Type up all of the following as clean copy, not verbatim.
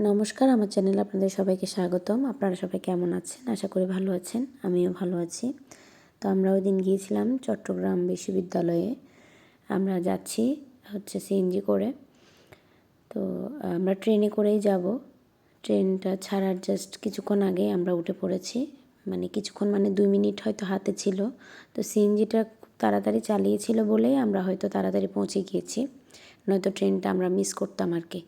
নমস্কার, আমার চ্যানেলে আপনাদের সবাইকে স্বাগতম। আপনারা সবাই কেমন আছেন? আশা করি ভালো আছেন। আমিও ভালো আছি। তো আমরা ওইদিন গিয়েছিলাম চট্টগ্রাম বিশ্ববিদ্যালয়ে। আমরা যাচ্ছি সিএনজি করে। তো আমরা ট্রেনে করেই যাব। ট্রেনটা ছাড়ার জাস্ট কিছুক্ষণ আগেই আমরা উঠে পড়েছি। কিছুক্ষণ 2 মিনিট হয়তো হাতে ছিল। তো সিএনজিটা খুব তাড়াতাড়ি চালিয়েছিল বলেই আমরা হয়তো তাড়াতাড়ি পৌঁছে গিয়েছি। নয়তো ট্রেনটা আমরা মিস করতাম আর কি।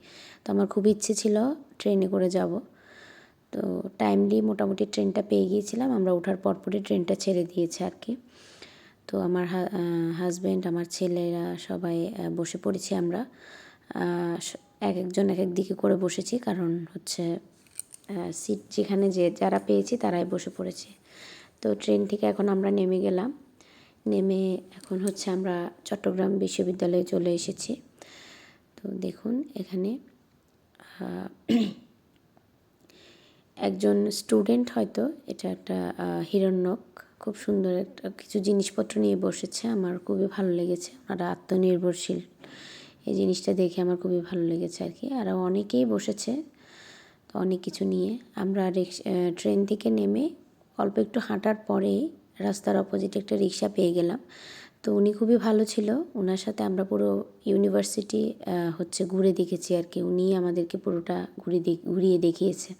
তো আমার খুব ইচ্ছে ছিল ট্রেনে করে যাব। তো টাইমলি মোটামুটি ট্রেনটা পেয়ে গিয়েছিলাম। আমরা ওঠার পরপরই ট্রেনটা ছেড়ে দিয়েছে আর কি। তো আমার হাজব্যান্ড, আমার ছেলেরা সবাই বসে পড়েছি আমরা। এক একজন এক এক দিকে করে বসেছি, কারণ সিট যেখানে যারা পেয়েছি তারাই বসে পড়েছি। তো ট্রেন থেকে এখন আমরা নেমে গেলাম। নেমে এখন আমরা চট্টগ্রাম বিশ্ববিদ্যালয়ে চলে এসেছি। তো দেখুন এখানে একজন স্টুডেন্ট, হয়তো এটা একটা হিরণ্যক, খুব সুন্দর একটা কিছু জিনিসপত্র নিয়ে বসেছে। আমার খুবই ভালো লেগেছে। ওনারা আত্মনির্ভরশীল, এই জিনিসটা দেখে আমার খুবই ভালো লেগেছে আর কি। আরও অনেকেই বসেছে তো অনেক কিছু নিয়ে। আমরা ট্রেন থেকে নেমে অল্প একটু হাঁটার পরেই রাস্তার অপোজিটে একটা রিক্সা পেয়ে গেলাম। তো উনি খুবই ভালো ছিল। ওনার সাথে আমরা পুরো ইউনিভার্সিটি ঘুরে দেখেছি আর কি। উনি আমাদেরকে পুরোটা ঘুরিয়ে দেখিয়েছে।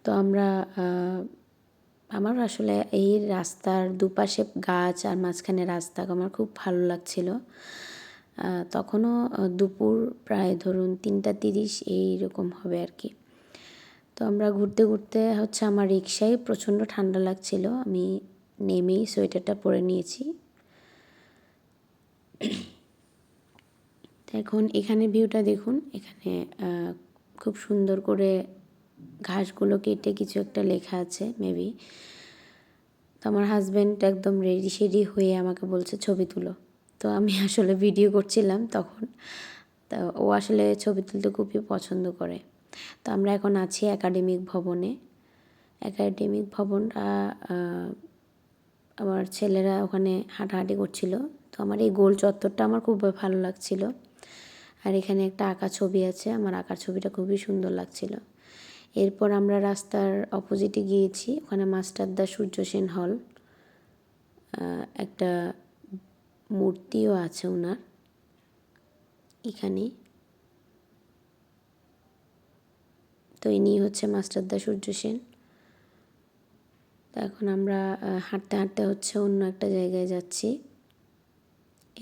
তো আমার আসলে এই রাস্তার দুপাশে গাছ আর মাঝখানে রাস্তা আমার খুব ভালো লাগছিল। তখনও দুপুর প্রায় ধরুন 3:30 এইরকম হবে আর কি। তো আমরা ঘুরতে ঘুরতে আমার রিক্সায় প্রচণ্ড ঠান্ডা লাগছিল। আমি নেমেই সোয়েটারটা পরে নিয়েছি। এখন এখানে ভিউটা দেখুন। এখানে খুব সুন্দর করে ঘাসগুলো কেটে কিছু একটা লেখা আছে মেবি। তো আমার হাজব্যান্ড একদম রেডি শেডি হয়ে আমাকে বলছে ছবি তুলো। তো আমি আসলে ভিডিও করছিলাম তখন। তো ও আসলে ছবি তুলতে খুবই পছন্দ করে। তো আমরা এখন আছি একাডেমিক ভবনে। একাডেমিক ভবনটা আমার ছেলেরা ওখানে হাঁটাহাঁটি করছিল। তো আমার এই গোল চত্বরটা আমার খুব ভালো লাগছিল। আর এখানে একটা আঁকা ছবি আছে। আমার আঁকার ছবিটা খুবই সুন্দর লাগছিল। এরপর আমরা রাস্তার অপোজিটে গিয়েছি। ওখানে মাস্টারদা সূর্য সেন হল, একটা মূর্তিও আছে ওনার এখানে। তো ইনি মাস্টারদা সূর্য সেন। তো এখন আমরা হাঁটতে হাঁটতে অন্য একটা জায়গায় যাচ্ছি।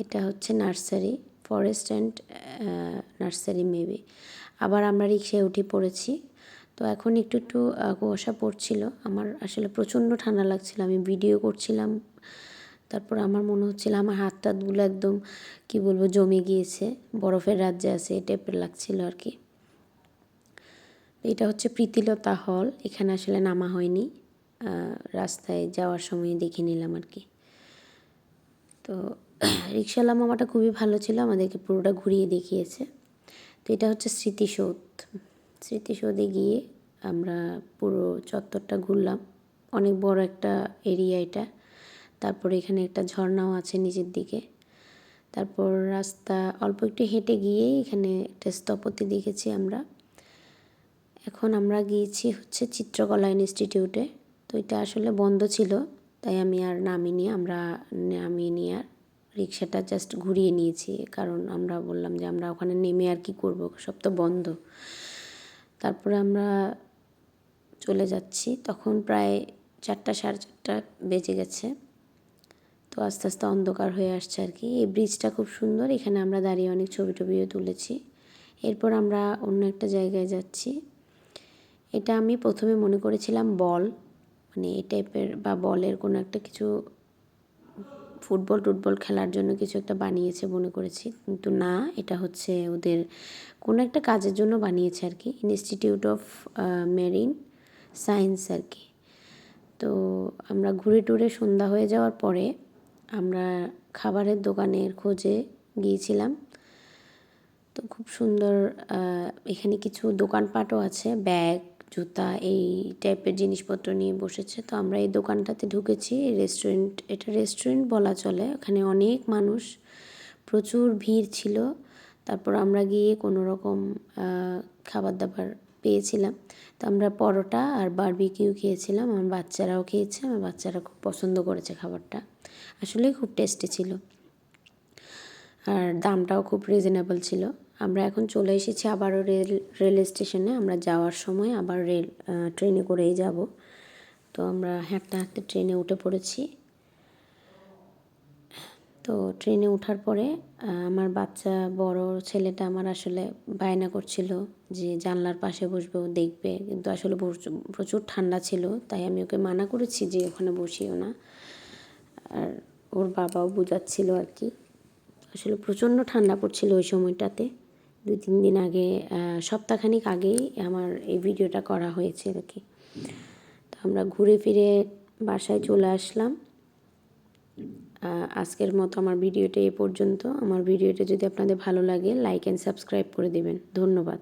এটা nursery, forest and nursery maybe. আবার আমরা রিক্সায় উঠে পড়েছি। তো এখন একটু একটু কুয়াশা পড়ছিল। আমার আসলে প্রচণ্ড ঠান্ডা লাগছিল। আমি ভিডিও করছিলাম, তারপর আমার মনে হচ্ছিল আমার হাত টাতগুলো একদম কী বলবো জমে গিয়েছে, বরফের রাজ্যে আছে এই টাইপের লাগছিল আর কি। এটা প্রীতিলতা হল। এখানে আসলে নামা হয়নি, রাস্তায় যাওয়ার সময় দেখে নিলাম আর কি। তো রিক্সাওয়ালা মামাটা খুবই ভালো ছিল, আমাদেরকে পুরোটা ঘুরিয়ে দেখিয়েছে। তো এটা স্মৃতিসৌধ। স্মৃতিসৌধে গিয়ে আমরা পুরো চত্বরটা ঘুরলাম। অনেক বড় একটা এরিয়া এটা। তারপরে এখানে একটা ঝর্ণাও আছে নিচের দিকে। তারপর রাস্তা অল্প একটু হেঁটে গিয়েই এখানে একটা স্থপতি দেখেছি আমরা। এখন আমরা গিয়েছি চিত্রকলা ইনস্টিটিউটে। তো এটা আসলে বন্ধ ছিল, তাই আমি আর নামিনি। আমরা নামিনি আর, রিক্সাটা জাস্ট ঘুরিয়ে নিয়েছি, কারণ আমরা বললাম যে আমরা ওখানে নেমে আর কি করব, সব তো বন্ধ। তারপরে আমরা চলে যাচ্ছি। তখন প্রায় 4টা 4:30 বেজে গেছে। তো আস্তে আস্তে অন্ধকার হয়ে আসছে আর কি। এই ব্রিজটা খুব সুন্দর। এখানে আমরা দাঁড়িয়ে অনেক ছবি টবিও তুলেছি। এরপর আমরা অন্য একটা জায়গায় যাচ্ছি। এটা আমি প্রথমে মনে করেছিলাম বল, এই টাইপের বা বলের কোনো একটা কিছু, ফুটবল টুটবল খেলার জন্য কিছু একটা বানিয়েছে মনে করেছি, কিন্তু না, এটা ওদের কোনো একটা কাজের জন্য বানিয়েছে আর কি। ইনস্টিটিউট অফ মেরিন সায়েন্স আর কি। তো আমরা ঘুরে টুরে সন্ধ্যা হয়ে যাওয়ার পরে আমরা খাবারের দোকানের খোঁজে গিয়েছিলাম। তো খুব সুন্দর এখানে কিছু দোকানপাটও আছে, ব্যাগ, জুতা, এই টাইপের জিনিসপত্র নিয়ে বসেছে। তো আমরা এই দোকানটাতে ঢুকেছি। রেস্টুরেন্ট, এটা রেস্টুরেন্ট বলা চলে। ওখানে অনেক মানুষ, প্রচুর ভিড় ছিল। তারপর আমরা গিয়ে কোনো রকম খাবার দাবার পেয়েছিলাম। তো আমরা পরোটা আর বারবিকিউ খেয়েছিলাম, আমার বাচ্চারাও খেয়েছে, আমার বাচ্চারা খুব পছন্দ করেছে খাবারটা, আসলেই খুব টেস্টি ছিল আর দামটাও খুব রিজনেবল ছিল। আমরা এখন চলে এসেছি আবারও রেল স্টেশনে, আমরা যাওয়ার সময় আবার ট্রেনে করেই যাব। তো আমরা হাঁটতে হাঁটতে ট্রেনে উঠে পড়েছি। তো ট্রেনে ওঠার পরে আমার বাচ্চা বড় ছেলেটা আমার আসলে বায়না করছিল যে জানলার পাশে বসবে, ও দেখবে, কিন্তু আসলে প্রচুর ঠান্ডা ছিল, তাই আমি ওকে মানা করেছি যে ওখানে বসিও না। আর ওর বাবাও বোঝাচ্ছিল আর কি। আসলে প্রচণ্ড ঠান্ডা পড়ছিল ওই সময়টাতে, 2-3 দিন আগে, সপ্তাহখানিক আগেই আমার এই ভিডিওটা করা হয়েছে আর কি। তো আমরা ঘুরে ফিরে বাসায় চলে আসলাম। আজকের মতো আমার ভিডিওটা এ পর্যন্ত। আমার ভিডিওটা যদি আপনাদের ভালো লাগে, লাইক অ্যান্ড সাবস্ক্রাইব করে দেবেন। ধন্যবাদ।